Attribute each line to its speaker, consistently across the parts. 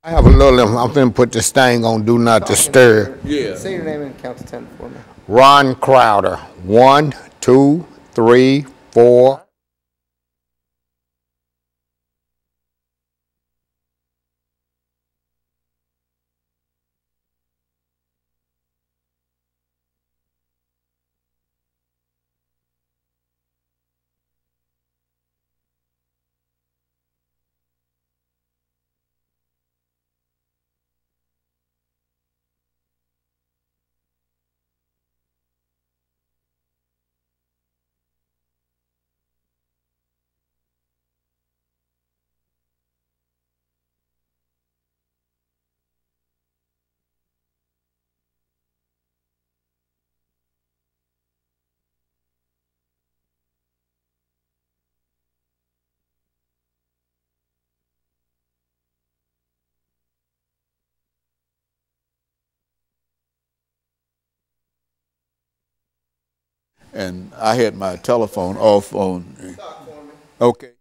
Speaker 1: I have a little, I'm going to put this thing on Do Not Disturb.
Speaker 2: Yeah.
Speaker 3: Say your name and count to 10 for me.
Speaker 1: Ron Crowder. 1, 2, 3, 4.
Speaker 2: And I had my telephone off on. Okay.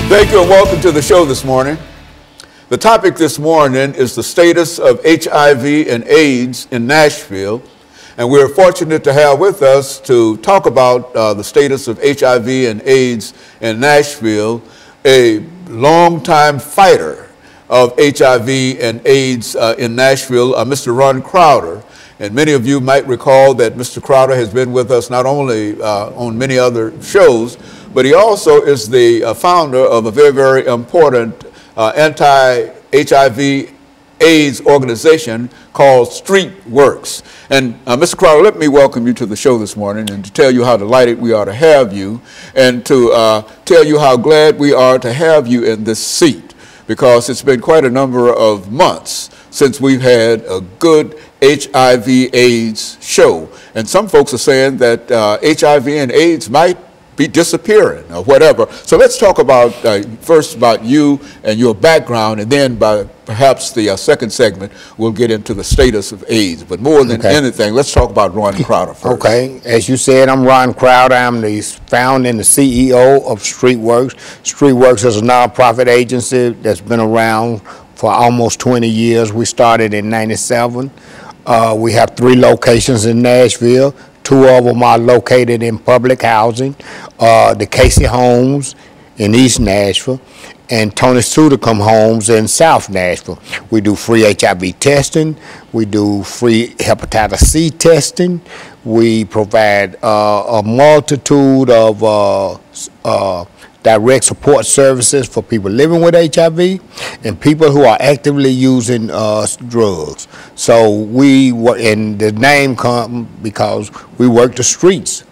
Speaker 2: Thank you and welcome to the show this morning. The topic this morning is the status of HIV and AIDS in Nashville. And we're fortunate to have with us to talk about the status of HIV and AIDS in Nashville, a longtime fighter of HIV and AIDS in Nashville, Mr. Ron Crowder. And many of you might recall that Mr. Crowder has been with us not only on many other shows, but he also is the founder of a very, very important anti-HIV AIDS organization called StreetWorks. And Mr. Crowder, let me welcome you to the show this morning and to tell you how delighted we are to have you and to tell you how glad we are to have you in this seat, because it's been quite a number of months since we've had a good HIV AIDS show. And some folks are saying that HIV and AIDS might be disappearing or whatever. So let's talk about first about you and your background, and then by perhaps the second segment we'll get into the status of AIDS. But more than anything, let's talk about Ron Crowder first.
Speaker 1: Okay, as you said, I'm Ron Crowder. I'm the founder and the CEO of StreetWorks. StreetWorks is a nonprofit agency that's been around for almost 20 years. We started in '97. We have 3 locations in Nashville. 2 of them are located in public housing, the Casey Homes in East Nashville and Tony Sudicum Homes in South Nashville. We do free HIV testing. We do free hepatitis C testing. We provide a multitude of direct support services for people living with HIV and people who are actively using drugs. So we work, and the name comes because we work the streets.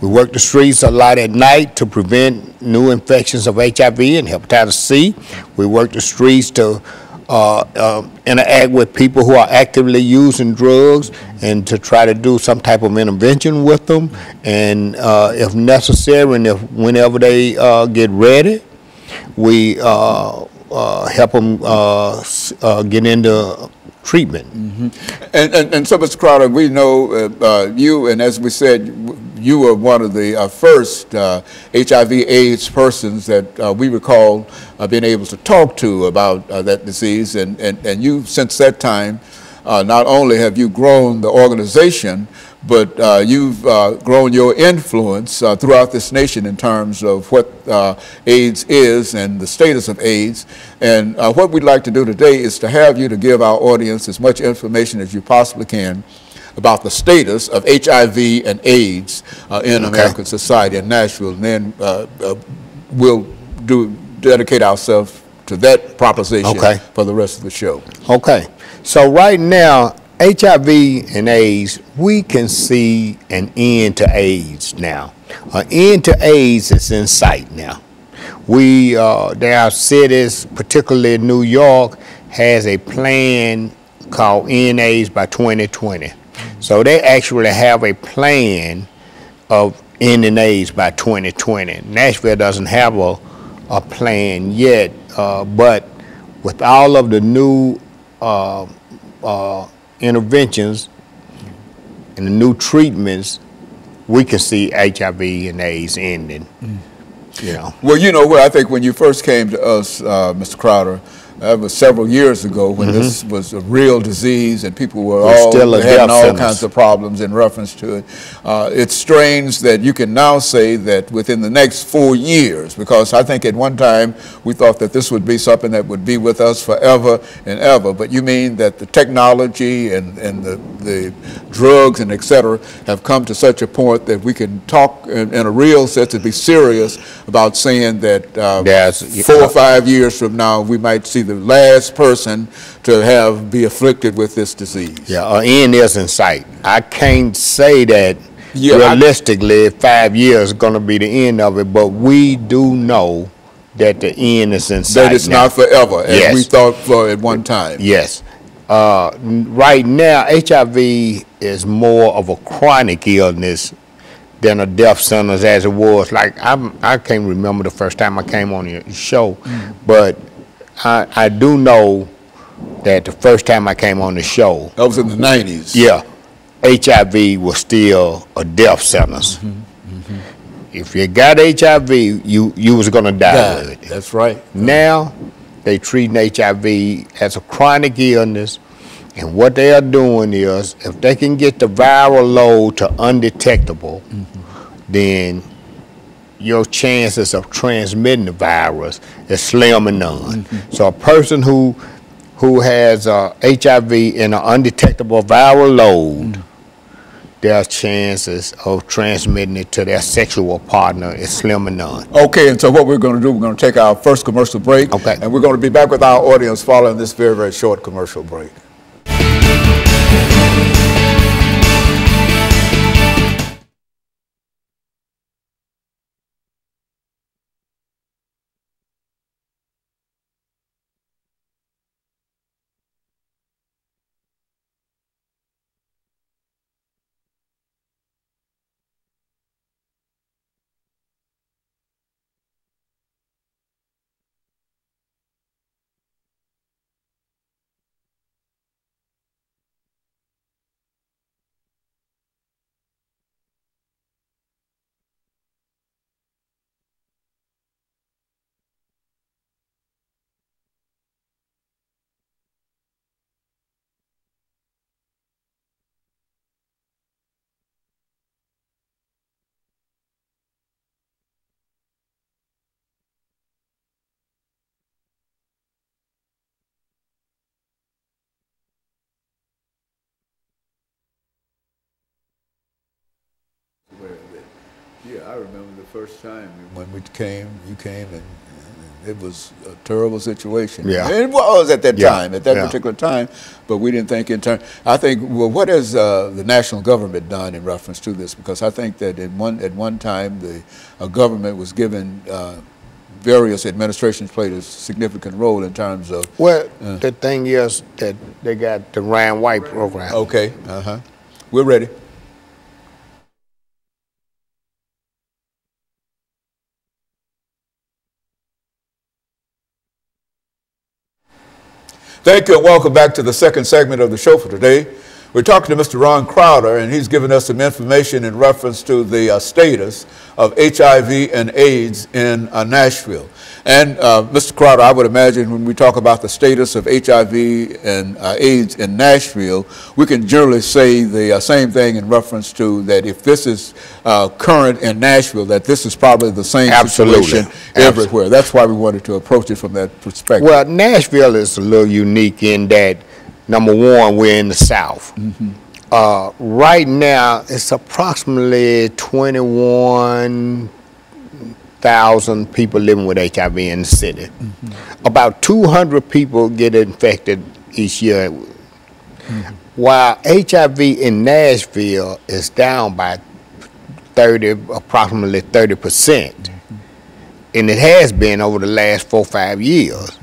Speaker 1: We work the streets a lot at night to prevent new infections of HIV and hepatitis C. We work the streets to interact with people who are actively using drugs and to try to do some type of intervention with them, and if necessary and if whenever they get ready, we help them get into treatment.
Speaker 2: And so, Mr. Crowder, we know you, and as we said, you were one of the first HIV/AIDS persons that we recall being able to talk to about that disease, and you, since that time, not only have you grown the organization, but you've grown your influence throughout this nation in terms of what AIDS is and the status of AIDS. And what we'd like to do today is to have you to give our audience as much information as you possibly can about the status of HIV and AIDS in American society in Nashville. And then we'll dedicate ourselves to that proposition for the rest of the show.
Speaker 1: Okay. So right now, HIV and AIDS, we can see an end to AIDS now. An end to AIDS is in sight now. There are cities, particularly New York, has a plan called End AIDS by 2020. So they actually have a plan of ending AIDS by 2020. Nashville doesn't have a plan yet, but with all of the new interventions and the new treatments, we can see HIV and AIDS ending. You know.
Speaker 2: Well, you know what? I think when you first came to us, Mr. Crowder, that was several years ago when this was a real disease and people were having all kinds of problems in reference to it. It's strange that you can now say that within the next 4 years, because I think at one time we thought that this would be something that would be with us forever and ever, but you mean that the technology and the drugs and et cetera have come to such a point that we can talk in a real sense and be serious about saying that 4 or 5 years from now we might see the last person to be afflicted with this disease.
Speaker 1: Yeah, an end is in sight. I can't say that realistically 5 years is going to be the end of it, but we do know that the end is in sight.
Speaker 2: That it's not forever, as we thought for at one time.
Speaker 1: Yes. Right now, HIV is more of a chronic illness than a death sentence as it was. Like, I can't remember the first time I came on your show, but I do know that the first time I came on the show,
Speaker 2: that was in the 90s.
Speaker 1: Yeah, HIV was still a death sentence. If you got HIV, you was gonna die with it.
Speaker 2: That's right.
Speaker 1: Now they treating HIV as a chronic illness, and what they are doing is, if they can get the viral load to undetectable, then your chances of transmitting the virus is slim and none. So a person who has HIV in an undetectable viral load, their chances of transmitting it to their sexual partner is slim and none.
Speaker 2: Okay, and so what we're going to do, we're going to take our first commercial break, and we're going to be back with our audience following this very, very short commercial break. Yeah, I remember the first time when you came, and it was a terrible situation.
Speaker 1: Yeah.
Speaker 2: And it was at that time, at that particular time, but we didn't think in terms. I think, well, what has the national government done in reference to this? Because I think that at one time the government was given various administrations played a significant role in terms of.
Speaker 1: Well, the thing is that they got the Ryan White program.
Speaker 2: Okay, we're ready. Thank you and welcome back to the second segment of the show for today. We're talking to Mr. Ron Crowder, and he's given us some information in reference to the status of HIV and AIDS in Nashville. And Mr. Crowder, I would imagine when we talk about the status of HIV and AIDS in Nashville, we can generally say the same thing in reference to that if this is current in Nashville, that this is probably the same situation everywhere. That's why we wanted to approach it from that perspective.
Speaker 1: Well, Nashville is a little unique in that, number one, we're in the South. Right now, it's approximately 21,000 people living with HIV in the city. About 200 people get infected each year. While HIV in Nashville is down by approximately 30%, and it has been over the last 4 or 5 years.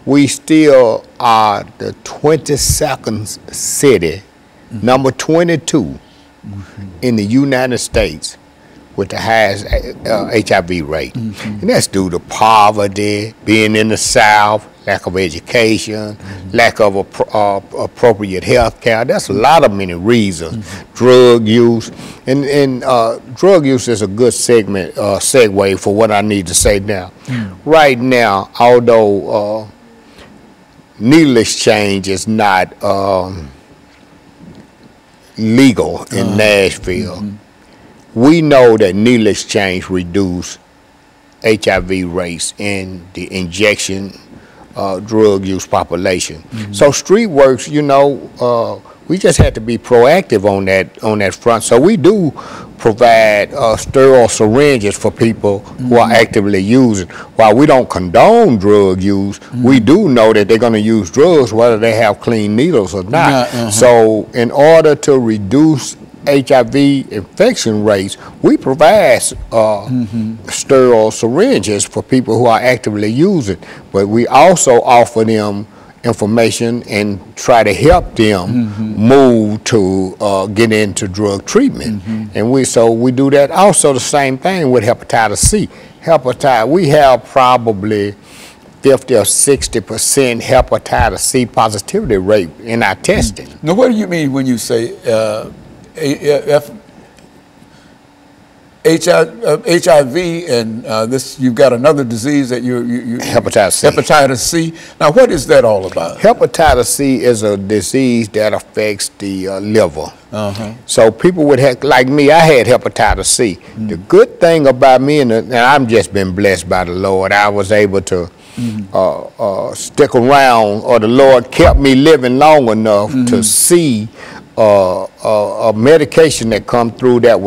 Speaker 1: We still are the 22nd city, number 22 in the United States with the highest HIV rate. And that's due to poverty, being in the South, lack of education, lack of appropriate health care. That's a lot of many reasons. Drug use. And drug use is a good segue for what I need to say now. Right now, although needle exchange is not legal in Nashville, we know that needle exchange reduce HIV rates in the injection drug use population. So StreetWorks, you know, we just had to be proactive on that front. So we do provide sterile syringes for people who are actively using. While we don't condone drug use, we do know that they're going to use drugs whether they have clean needles or not. So in order to reduce HIV infection rates, we provide sterile syringes for people who are actively using, but we also offer them information and try to help them move to get into drug treatment. And we do that. Also the same thing with hepatitis C. We have probably 50 or 60% hepatitis C positivity rate in our testing.
Speaker 2: Now, what do you mean when you say HIV and this? You've got another disease that you
Speaker 1: hepatitis C.
Speaker 2: Hepatitis C. Now, what is that all about?
Speaker 1: Hepatitis C is a disease that affects the liver. So people would have, like me, I had hepatitis C. The good thing about me, and I've just been blessed by the Lord, I was able to stick around, or the Lord kept me living long enough to see a medication that come through that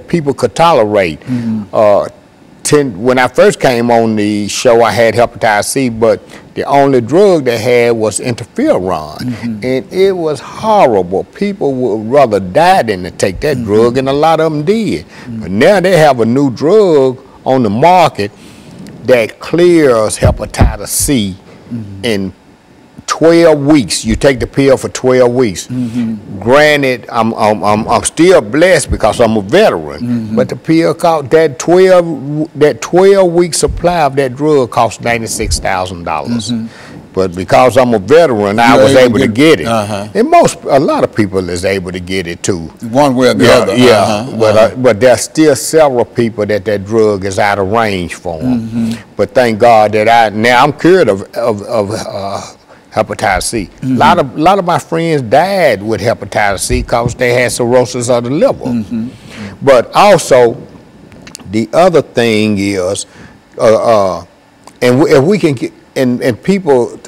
Speaker 1: people could tolerate. When I first came on the show, I had hepatitis C, but the only drug they had was interferon, and it was horrible. People would rather die than to take that drug, and a lot of them did. But now they have a new drug on the market that clears hepatitis C in 12 weeks. You take the pill for 12 weeks. Granted, I'm still blessed because I'm a veteran, but the pill cost that 12-week supply of that drug cost $96,000. But because I'm a veteran, I was able to get it. And a lot of people is able to get it too.
Speaker 2: One way or the other.
Speaker 1: But there's still several people that drug is out of range for them. But thank God that I'm cured of hepatitis C. A lot of my friends died with hepatitis C because they had cirrhosis of the liver. But also, the other thing is, if we can get, and people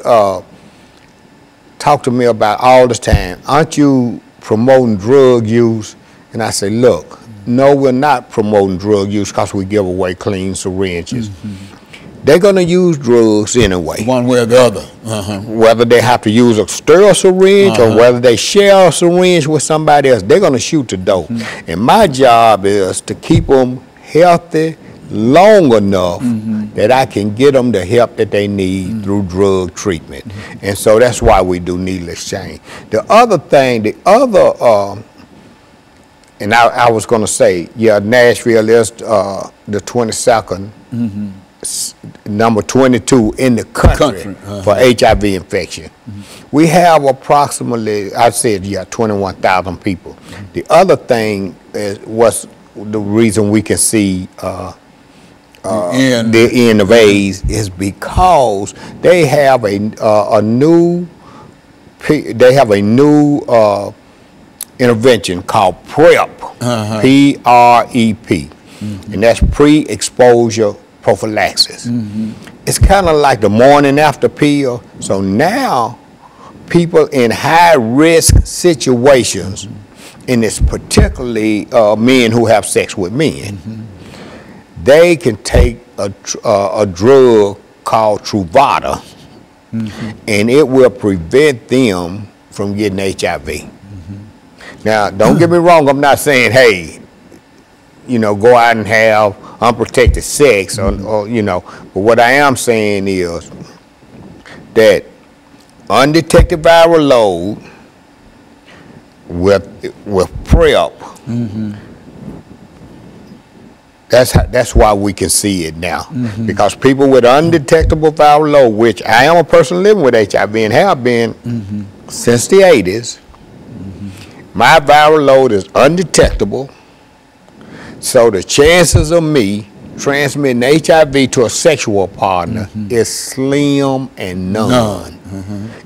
Speaker 1: talk to me about all the time, aren't you promoting drug use? And I say, look, no, we're not promoting drug use because we give away clean syringes. They're going to use drugs anyway.
Speaker 2: One way or the other.
Speaker 1: Whether they have to use a sterile syringe or whether they share a syringe with somebody else, they're going to shoot the dope. And my job is to keep them healthy, long enough that I can get them the help that they need through drug treatment. And so that's why we do needle exchange. The other thing, and I was going to say, yeah, Nashville is the 22nd, number 22 in the country for HIV infection. We have approximately, I said, 21,000 people. The other thing was the reason we can see the end of AIDS is because they have a new intervention called PrEP, P-R-E-P, and that's pre-exposure prophylaxis. It's kind of like the morning after pill. So now people in high-risk situations, and it's particularly men who have sex with men, they can take a drug called Truvada, and it will prevent them from getting HIV. Now, don't get me wrong, I'm not saying, hey, go out and have unprotected sex, or but what I am saying is that undetected viral load with PrEP, that's why we can see it now. Because people with undetectable viral load, which I am a person living with HIV and have been since the 80s, my viral load is undetectable, so the chances of me transmitting HIV to a sexual partner is slim and none.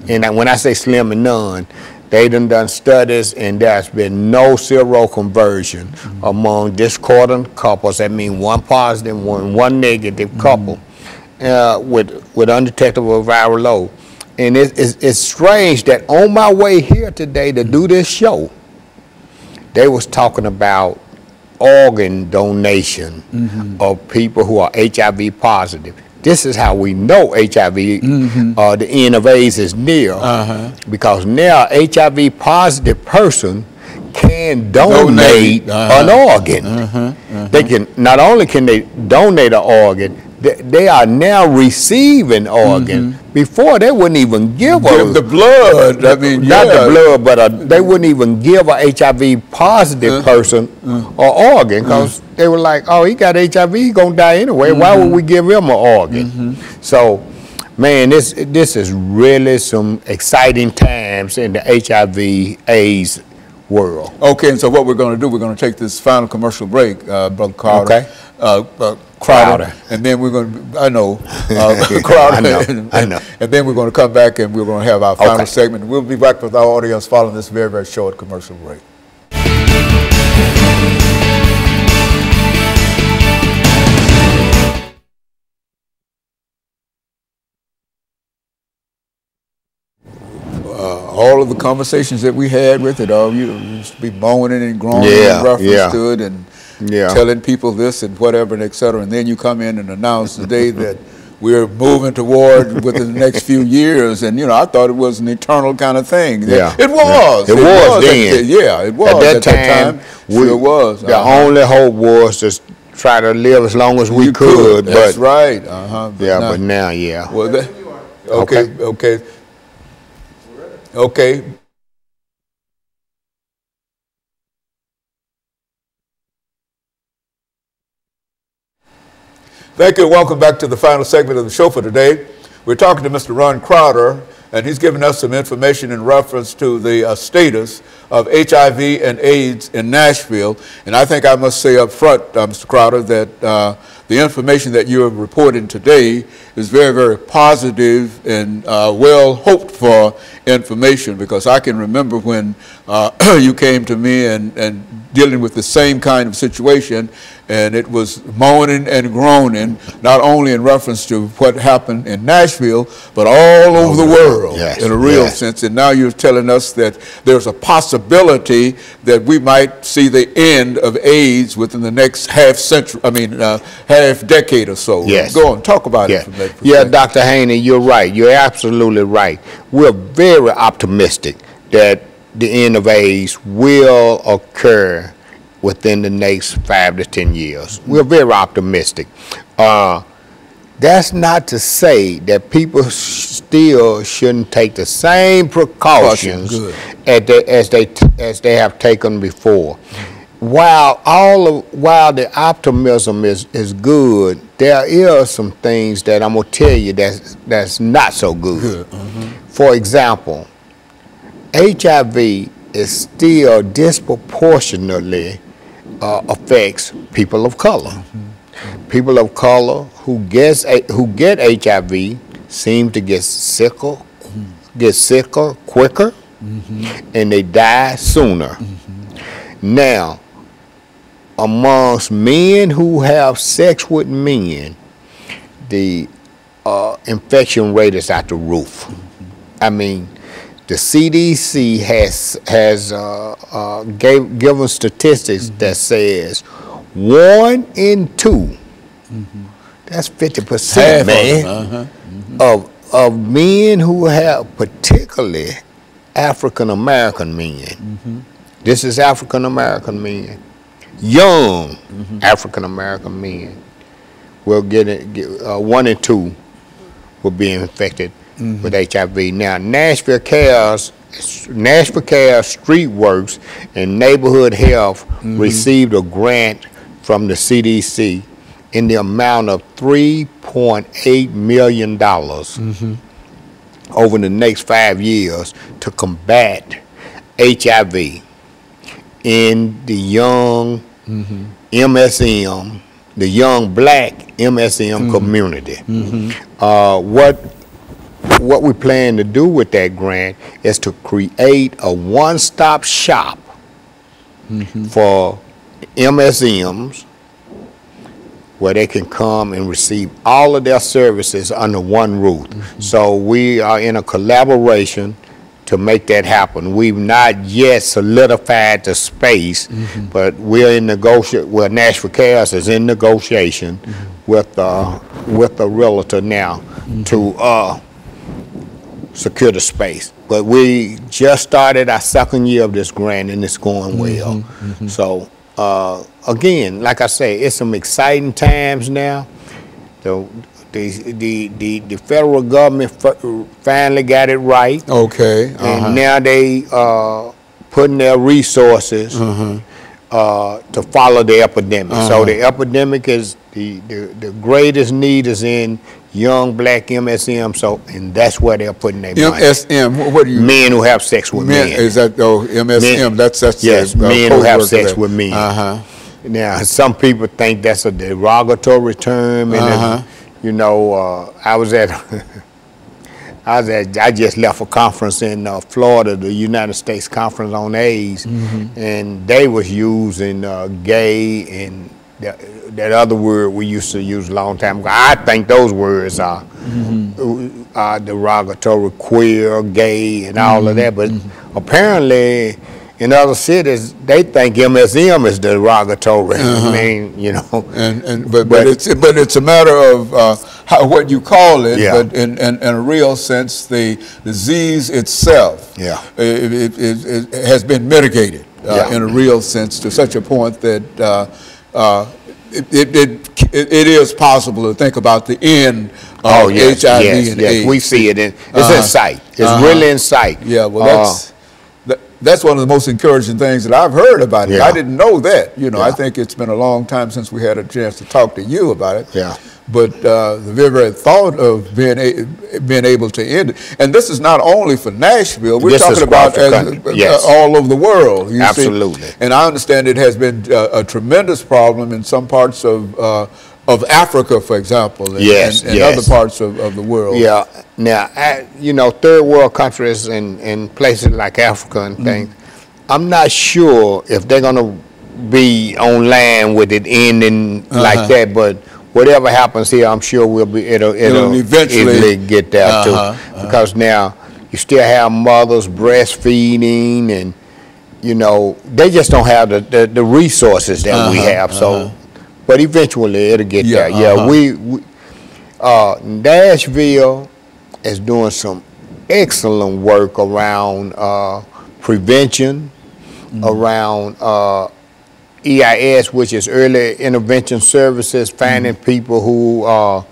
Speaker 1: And when I say slim and none, they done studies, and there's been no seroconversion among discordant couples. That means one positive, one negative couple with undetectable viral load. And it's strange that on my way here today to do this show, they was talking about organ donation of people who are HIV positive. This is how we know HIV, the end of AIDS is near, because now HIV positive person can donate an organ. They can, not only can they donate an organ, they are now receiving organ. Before they wouldn't even give
Speaker 2: the blood. I mean,
Speaker 1: not the blood, but they wouldn't even give a HIV positive person an organ, because they were like, oh, he got HIV, he's gonna die anyway. Why would we give him an organ? So, man, this is really some exciting times in the HIV/AIDS world.
Speaker 2: Okay, and so what we're going to do, we're going to take this final commercial break, Brother Carter.
Speaker 1: Okay.
Speaker 2: Crowder. And then we're going to, Crowder.
Speaker 1: I know.
Speaker 2: And then we're going to come back and we're going to have our final segment. We'll be back with our audience following this very, very short commercial break. All of the conversations that we had with it, you used to be moaning and groaning in reference to it, and telling people this and whatever, and et cetera. And then you come in and announce today that we're moving toward within the next few years. And, I thought it was an eternal kind of thing.
Speaker 1: Yeah.
Speaker 2: It was.
Speaker 1: It was then.
Speaker 2: It was. At that time, sure was.
Speaker 1: The only hope was to try to live as long as we could.
Speaker 2: That's right.
Speaker 1: But now,
Speaker 2: Well, Okay. Thank you. Welcome back to the final segment of the show for today. We're talking to Mr. Ron Crowder, and he's given us some information in reference to the status of HIV and AIDS in Nashville. And I think I must say up front, Mr. Crowder, that the information that you have reported today is very, very positive and well hoped for information, because I can remember when you came to me and dealing with the same kind of situation, and it was moaning and groaning, not only in reference to what happened in Nashville, but all over the world in a real sense. And now you're telling us that there's a possibility that we might see the end of AIDS within the next half decade or so. Go on, talk about it from that perspective.
Speaker 1: Yeah, Dr. Haney, you're right. You're absolutely right. We're very optimistic that the end of AIDS will occur within the next 5 to 10 years. We're very optimistic. That's not to say that people still shouldn't take the same precautions as they have taken before. While the optimism is good, there is some things that I'm gonna tell you that's not so good. For example, HIV is still disproportionately affects people of color. People of color who get HIV seem to get sicker quicker, and they die sooner. Now, amongst men who have sex with men, the infection rate is at the roof. I mean, the CDC has given statistics that says 1 in 2, that's 50%, man, of men who have, particularly African American men. This is African American men, young African American men will get it. 1 in 2 will be infected with HIV. Now, Nashville Cares, Street Works, and Neighborhood Health received a grant from the CDC in the amount of $3.8 million over the next 5 years to combat HIV in the young MSM, the young black MSM community. What we plan to do with that grant is to create a one-stop shop for MSMs where they can come and receive all of their services under one roof. So we are in a collaboration to make that happen. We've not yet solidified the space, but we're in negotiation. Well, Nashville Cares is in negotiation with a realtor now to secure the space. But we just started our 2nd year of this grant, and it's going well. So again, like I say, it's some exciting times now. The federal government finally got it right. Okay. And now they putting their resources to follow the epidemic. So the epidemic is the greatest need is in young black MSM. So, and that's where they're putting their money.
Speaker 2: MSM. What do you?
Speaker 1: Men who have sex with men.
Speaker 2: Is that MSM? Men, that's
Speaker 1: yes. Men who have sex with men. Now, some people think that's a derogatory term, and you know, I just left a conference in Florida, the United States Conference on AIDS, and they was using gay and that other word we used to use a long time ago. I think those words are derogatory, queer, gay, and all of that, but apparently in other cities, they think MSM is derogatory. I mean, you know.
Speaker 2: But it's a matter of what you call it. But in a real sense, the disease itself, it has been mitigated in a real sense to such a point that it is possible to think about the end of HIV and AIDS.
Speaker 1: We see it. It's in sight. It's really in sight.
Speaker 2: Yeah. Well, that's one of the most encouraging things that I've heard about it. I didn't know that. You know, I think it's been a long time since we had a chance to talk to you about it. But the very thought of being able to end it, and this is not only for Nashville, we're talking about all over the world.
Speaker 1: Absolutely.
Speaker 2: See? And I understand it has been a tremendous problem in some parts of Africa, for example, and other parts of the world.
Speaker 1: Yeah. Now, you know, third world countries and places like Africa and things, I'm not sure if they're going to be on land with it ending like that, but whatever happens here, I'm sure it'll eventually get there too. Because now you still have mothers breastfeeding, and you know, they just don't have the resources that we have. So, but eventually it'll get there. Nashville is doing some excellent work around prevention, around EIS, which is Early Intervention Services, finding people who are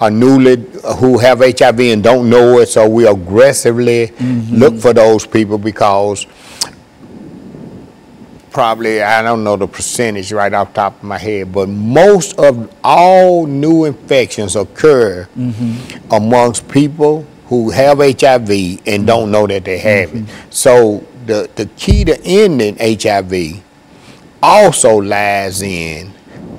Speaker 1: who have HIV and don't know it. So we aggressively look for those people, because probably, I don't know the percentage right off the top of my head, but most of all new infections occur amongst people who have HIV and don't know that they have it. So the key to ending HIV also lies in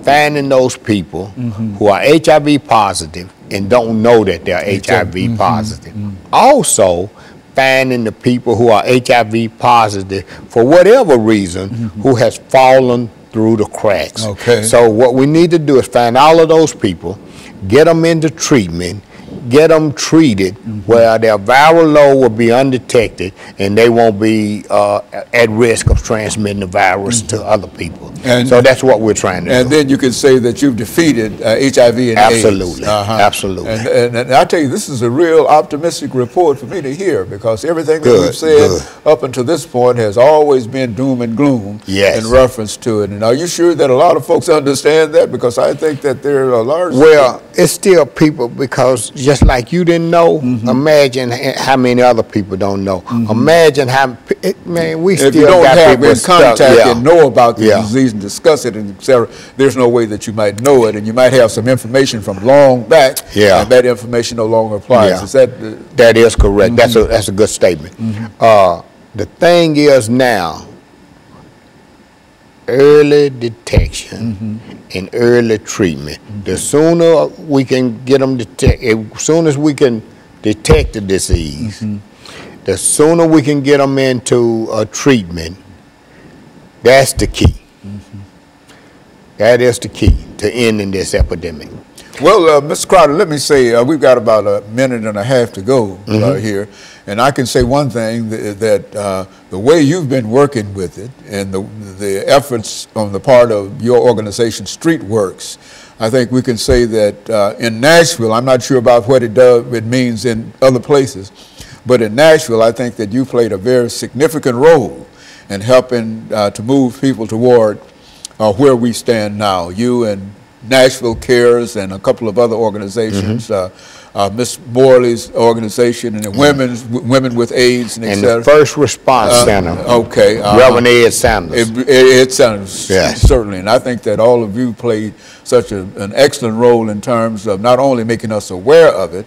Speaker 1: finding those people who are HIV positive and don't know that they're HIV positive. Also, finding the people who are HIV positive for whatever reason who has fallen through the cracks.
Speaker 2: Okay.
Speaker 1: So what we need to do is find all of those people, get them into treatment, get them treated where their viral load will be undetected and they won't be at risk of transmitting the virus to other people. And so that's what we're trying to do.
Speaker 2: And then you can say that you've defeated HIV and
Speaker 1: absolutely,
Speaker 2: AIDS.
Speaker 1: Absolutely.
Speaker 2: And I tell you, this is a real optimistic report for me to hear, because everything that we've said up until this point has always been doom and gloom in reference to it. And are you sure that a lot of folks understand that? Because I think that there are a large...
Speaker 1: Well, it's still people, because just like you didn't know, imagine how many other people don't know. Imagine how, man, we
Speaker 2: if
Speaker 1: still
Speaker 2: you don't
Speaker 1: got
Speaker 2: have
Speaker 1: people
Speaker 2: in contact and know about the
Speaker 1: Yeah.
Speaker 2: disease and discuss it, and et cetera, there's no way that you might know it, and you might have some information from long back, and that information no longer applies. Is that...
Speaker 1: That is correct. That's a good statement. The thing is now, early detection and early treatment. The sooner we can get them detected, as soon as we can detect the disease, the sooner we can get them into a treatment. That's the key. That is the key to ending this epidemic.
Speaker 2: Well, Mr. Crowder, let me say, we've got about a minute and a half to go here. And I can say one thing, that the way you've been working with it and the efforts on the part of your organization, StreetWorks, I think we can say that in Nashville, I'm not sure about what it means in other places, but in Nashville, I think that you played a very significant role in helping to move people toward where we stand now. You and Nashville Cares and a couple of other organizations, Miss Morley's organization, and the Women with AIDS, and et cetera.
Speaker 1: And the First Response Center.
Speaker 2: Okay.
Speaker 1: Reverend Ed Sanders.
Speaker 2: Ed Sanders, certainly. And I think that all of you played such an excellent role in terms of not only making us aware of it,